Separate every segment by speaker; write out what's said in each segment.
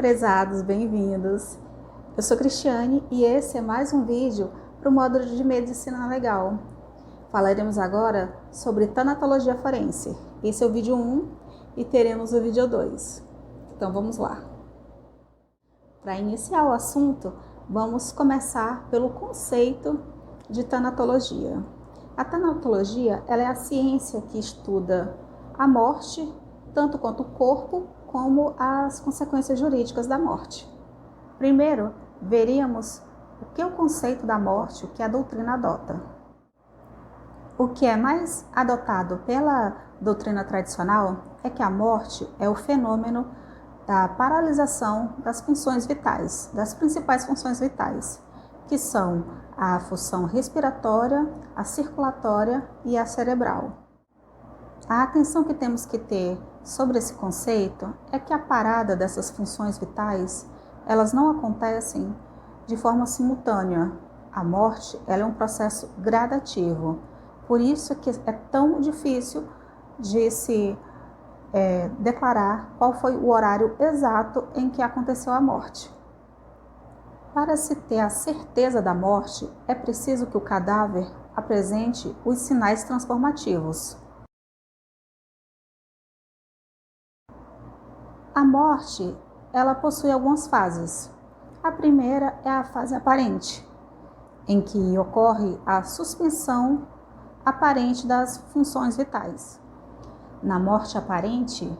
Speaker 1: Prezados, bem-vindos! Eu sou Cristiane e esse é mais um vídeo para o módulo de Medicina Legal. Falaremos agora sobre tanatologia forense. Esse é o vídeo 1 e teremos o vídeo 2. Então vamos lá. Para iniciar o assunto, vamos começar pelo conceito de tanatologia. A tanatologia ela é a ciência que estuda a morte, tanto quanto o corpo, como as consequências jurídicas da morte. Primeiro, veríamos o que é o conceito da morte, o que a doutrina adota. O que é mais adotado pela doutrina tradicional é que a morte é o fenômeno da paralisação das funções vitais, das principais funções vitais, que são a função respiratória, a circulatória e a cerebral. A atenção que temos que ter sobre esse conceito é que a parada dessas funções vitais, elas não acontecem de forma simultânea. A morte ela é um processo gradativo, por isso que é tão difícil de se declarar qual foi o horário exato em que aconteceu a morte. Para se ter a certeza da morte, é preciso que o cadáver apresente os sinais transformativos. A morte, ela possui algumas fases. A primeira é a fase aparente, em que ocorre a suspensão aparente das funções vitais. Na morte aparente,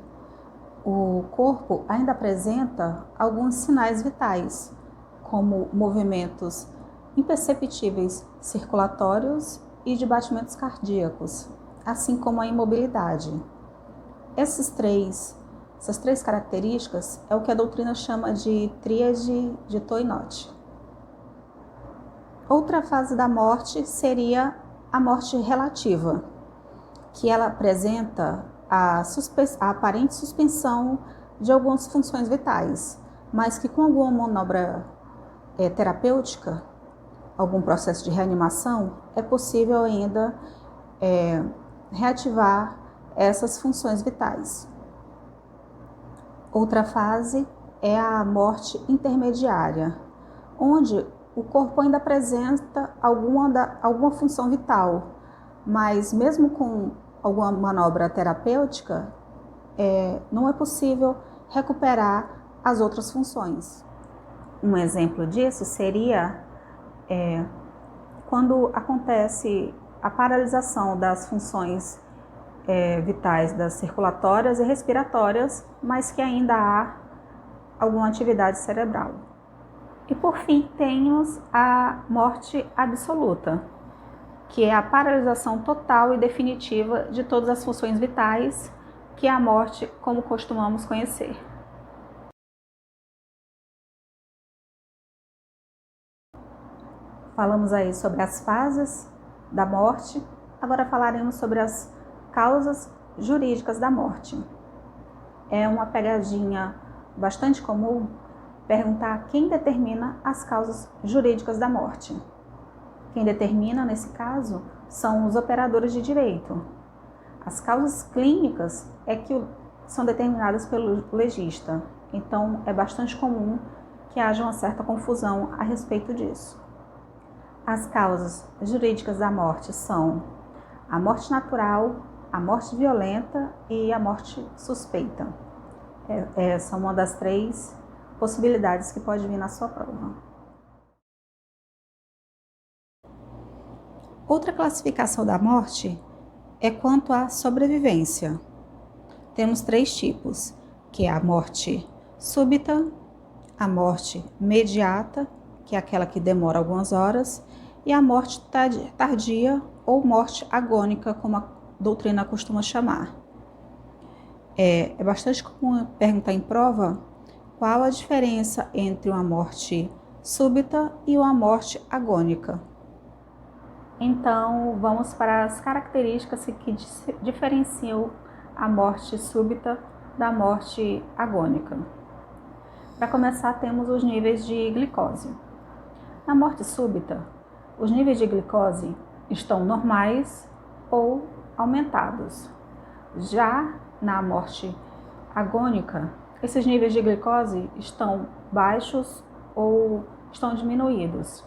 Speaker 1: o corpo ainda apresenta alguns sinais vitais, como movimentos imperceptíveis circulatórios e de batimentos cardíacos, assim como a imobilidade. Essas três características é o que a doutrina chama de tríade de Toinot. Outra fase da morte seria a morte relativa, que ela apresenta a aparente suspensão de algumas funções vitais, mas que com alguma manobra terapêutica, algum processo de reanimação, é possível ainda reativar essas funções vitais. Outra fase é a morte intermediária, onde o corpo ainda apresenta alguma função vital, mas mesmo com alguma manobra terapêutica, não é possível recuperar as outras funções. Um exemplo disso seria quando acontece a paralisação das funções vitais, das circulatórias e respiratórias, mas que ainda há alguma atividade cerebral. E por fim, temos a morte absoluta, que é a paralisação total e definitiva de todas as funções vitais, que é a morte como costumamos conhecer. Falamos aí sobre as fases da morte, agora falaremos sobre as causas jurídicas da morte. É uma pegadinha bastante comum perguntar quem determina as causas jurídicas da morte. Quem determina, nesse caso, são os operadores de direito. As causas clínicas é que são determinadas pelo legista, então é bastante comum que haja uma certa confusão a respeito disso. As causas jurídicas da morte são a morte natural, a morte violenta e a morte suspeita. Essa é uma das três possibilidades que pode vir na sua prova. Outra classificação da morte é quanto à sobrevivência. Temos três tipos, que é a morte súbita, a morte imediata, que é aquela que demora algumas horas, e a morte tardia ou morte agônica, como a doutrina costuma chamar. É bastante comum perguntar em prova qual a diferença entre uma morte súbita e uma morte agônica. Então, vamos para as características que diferenciam a morte súbita da morte agônica. Para começar, temos os níveis de glicose. Na morte súbita, os níveis de glicose estão normais ou aumentados. Já na morte agônica, esses níveis de glicose estão baixos ou estão diminuídos.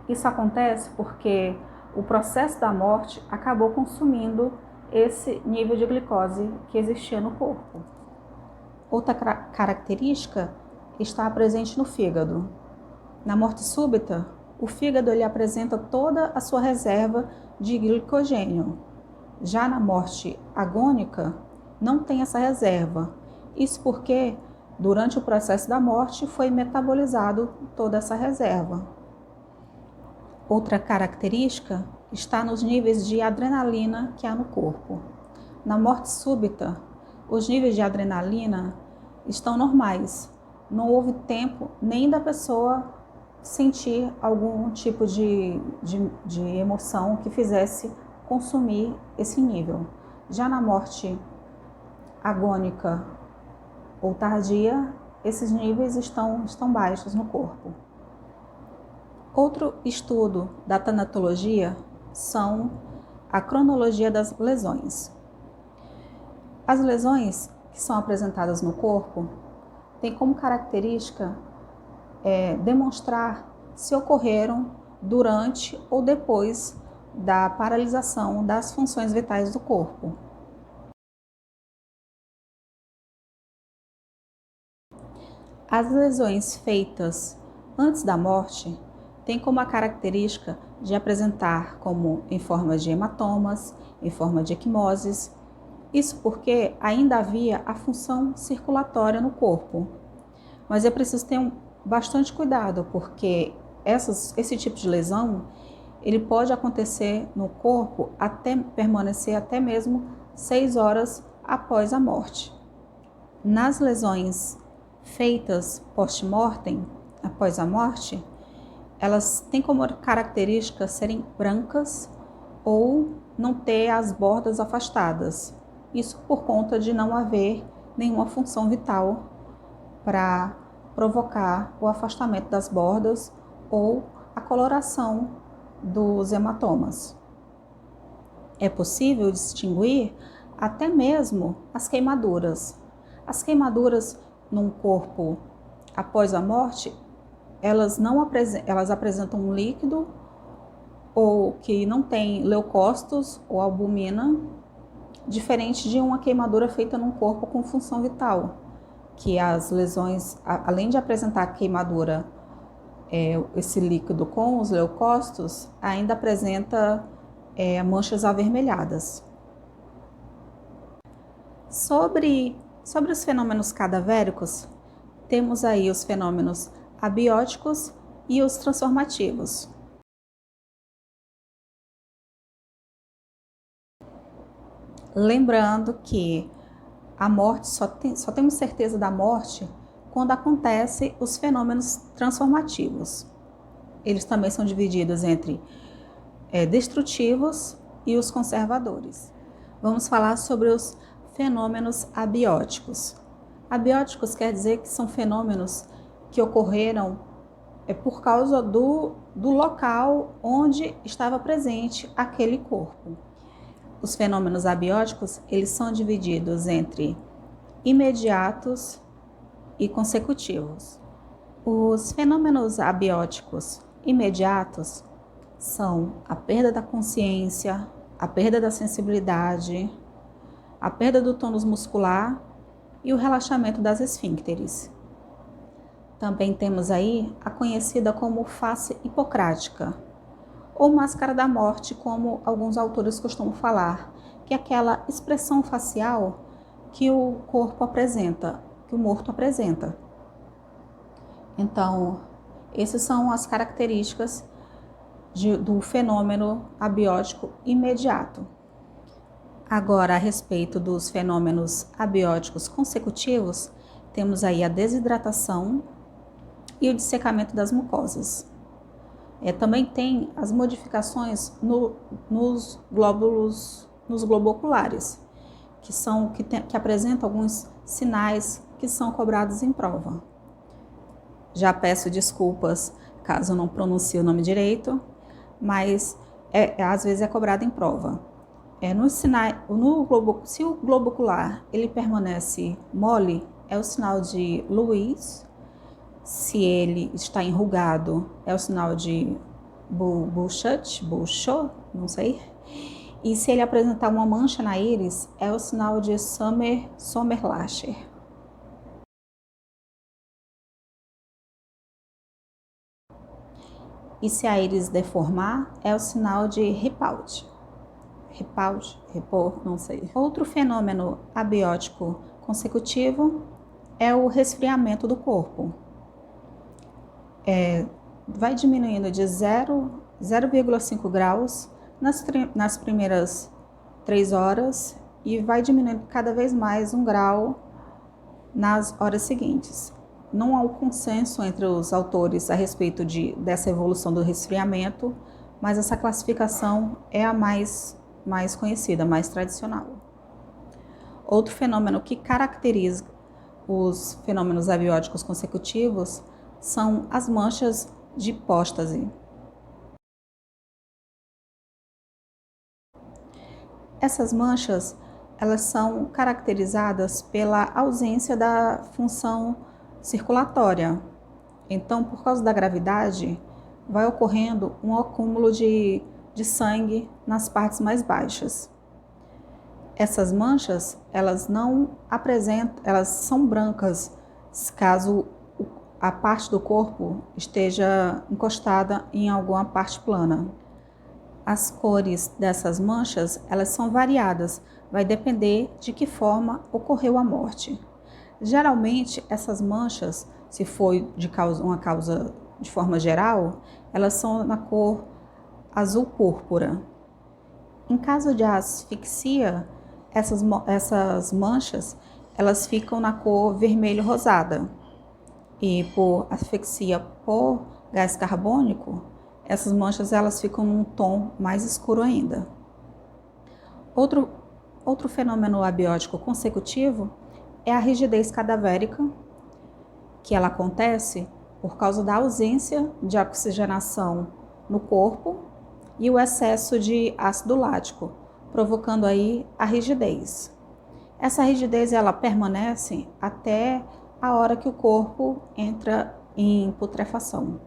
Speaker 1: Isso acontece porque o processo da morte acabou consumindo esse nível de glicose que existia no corpo. Outra característica está presente no fígado. Na morte súbita, o fígado ele apresenta toda a sua reserva de glicogênio. Já na morte agônica, não tem essa reserva. Isso porque, durante o processo da morte, foi metabolizado toda essa reserva. Outra característica está nos níveis de adrenalina que há no corpo. Na morte súbita, os níveis de adrenalina estão normais. Não houve tempo nem da pessoa sentir algum tipo de emoção que fizesse consumir esse nível. Já na morte agônica ou tardia, esses níveis estão baixos no corpo. Outro estudo da tanatologia são a cronologia das lesões. As lesões que são apresentadas no corpo têm como característica demonstrar se ocorreram durante ou depois da paralisação das funções vitais do corpo. As lesões feitas antes da morte têm como a característica de apresentar como em forma de hematomas, em forma de equimoses. Isso porque ainda havia a função circulatória no corpo. Mas é preciso ter bastante cuidado, porque esse tipo de lesão ele pode acontecer no corpo até permanecer até mesmo 6 horas após a morte. Nas lesões feitas post-mortem, após a morte, elas têm como característica serem brancas ou não ter as bordas afastadas. Isso por conta de não haver nenhuma função vital para provocar o afastamento das bordas ou a coloração dos hematomas. É possível distinguir até mesmo as queimaduras. As queimaduras num corpo após a morte, elas apresentam um líquido ou que não tem leucócitos ou albumina, diferente de uma queimadura feita num corpo com função vital, que as lesões, além de apresentar queimadura, esse líquido com os leucócitos, ainda apresenta manchas avermelhadas. Sobre os fenômenos cadavéricos, temos aí os fenômenos abióticos e os transformativos. Lembrando que a morte, só temos certeza da morte quando acontecem os fenômenos transformativos. Eles também são divididos entre destrutivos e os conservadores. Vamos falar sobre os fenômenos abióticos. Abióticos quer dizer que são fenômenos que ocorreram por causa do local onde estava presente aquele corpo. Os fenômenos abióticos, eles são divididos entre imediatos e consecutivos. Os fenômenos abióticos imediatos são a perda da consciência, a perda da sensibilidade, a perda do tônus muscular e o relaxamento das esfíncteres. Também temos aí a conhecida como face hipocrática, ou máscara da morte, como alguns autores costumam falar, que é aquela expressão facial que o corpo apresenta, que o morto apresenta. Então, essas são as características do fenômeno abiótico imediato. Agora, a respeito dos fenômenos abióticos consecutivos, temos aí a desidratação e o dessecamento das mucosas. Também tem as modificações nos glóbulos oculares, que apresentam alguns sinais que são cobrados em prova. Já peço desculpas caso eu não pronuncie o nome direito, mas às vezes é cobrado em prova. Se o globo ocular ele permanece mole, é o sinal de Lewis. Se ele está enrugado, é o sinal de Bouchot, não sei. E se ele apresentar uma mancha na íris, é o sinal de Sommerlacher. E se a íris deformar, é o sinal de Ripaldi, não sei. Outro fenômeno abiótico consecutivo é o resfriamento do corpo. Vai diminuindo de 0,5 graus nas primeiras 3 horas e vai diminuindo cada vez mais 1 grau nas horas seguintes. Não há um consenso entre os autores a respeito dessa evolução do resfriamento, mas essa classificação é a mais conhecida, mais tradicional. Outro fenômeno que caracteriza os fenômenos abióticos consecutivos são as manchas de hipóstase. Essas manchas, elas são caracterizadas pela ausência da função circulatória. Então, por causa da gravidade, vai ocorrendo um acúmulo de sangue nas partes mais baixas. Essas manchas, elas não apresentam, elas são brancas caso a parte do corpo esteja encostada em alguma parte plana. As cores dessas manchas, elas são variadas, vai depender de que forma ocorreu a morte. Geralmente, essas manchas, se for uma causa de forma geral, elas são na cor azul púrpura. Em caso de asfixia, essas manchas, elas ficam na cor vermelho rosada. E por asfixia por gás carbônico, essas manchas elas ficam num tom mais escuro ainda. Outro fenômeno abiótico consecutivo é a rigidez cadavérica, que ela acontece por causa da ausência de oxigenação no corpo e o excesso de ácido lático, provocando aí a rigidez. Essa rigidez ela permanece até a hora que o corpo entra em putrefação.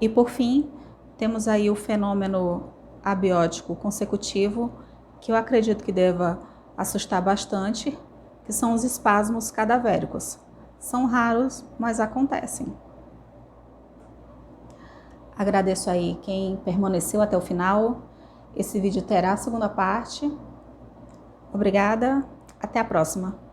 Speaker 1: E por fim, temos aí o fenômeno abiótico consecutivo, que eu acredito que deva assustar bastante, que são os espasmos cadavéricos. São raros, mas acontecem. Agradeço aí quem permaneceu até o final. Esse vídeo terá a segunda parte. Obrigada, até a próxima.